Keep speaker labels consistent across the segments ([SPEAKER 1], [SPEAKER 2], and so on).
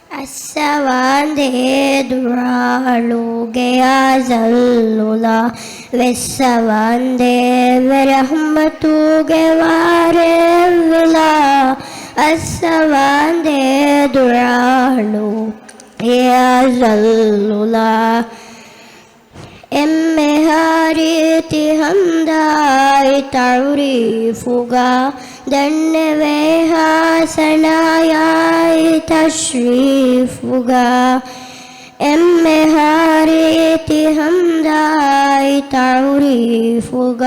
[SPEAKER 1] അസ്സവാന്തേ ദുആളുകെ അസല്ലുല വെസ്സവാന്തേ വറഹ്മത്തുകെ വാരവില അസ്സവാന്തേ ദുആളുകെ അസല്ലുല എമ്മെ ഹാരിതി ഹംദായി തൗരീഫുക ദന്നവേ ഹാസനായി തശ്രീഫുക എമ്മെ ഹാരിതി ഹംദായി തൗരീഫുക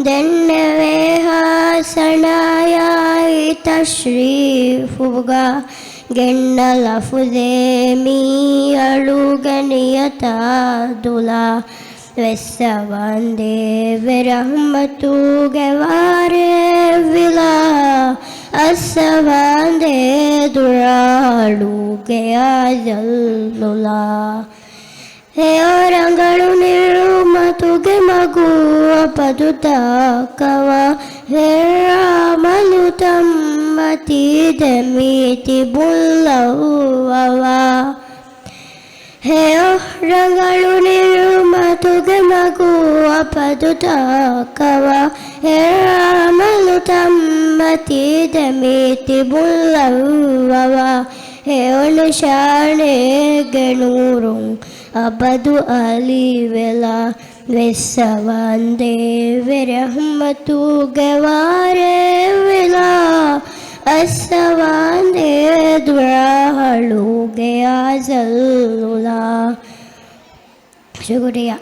[SPEAKER 1] ദന്നവേ ഹാസനായി തശ്രീഫുക ഗണ്ണ ലഫ്ദേ മീയളുഗനിയതാദുല വെസ്സവാന്തേ വറഹ്മത്തുകെ വാരവില അസ്സവാന്തേ ദുആളുകെ അസല്ലുല ಹೇರಂಗಳು ನಿರುಮತುಗೆ ಮಗುವ ಪದುತಾಕವ ಹೇರಾಮಲು ತಮ್ಮತಿದ ಮೀತಿ ಬುಲ್ಲವ್ವವ ಹೇರಂಗಳು ನಿರುಮತುಗೆ ಮಗುವ ಪದುತಾಕವ ಹೇರಾಮಲು ತಮ್ಮತಿದ ಮೀತಿ ಬುಲ್ಲವ್ವವ ಹೇಳು ಶಾಣೆ ಗೆಣೂರು ಅಬದು ಅಲಿವೆಲ ವೆಸ್ಸವಾಂದೇ ವರಹ್ಮತುಗೆ ವಾರವಿಲ ಅಸ್ಸವಾಂದೇ ದುಆಳುಗೆ ಅಸಲ್ಲುಲ. ಶುಕ್ರಿಯಾ.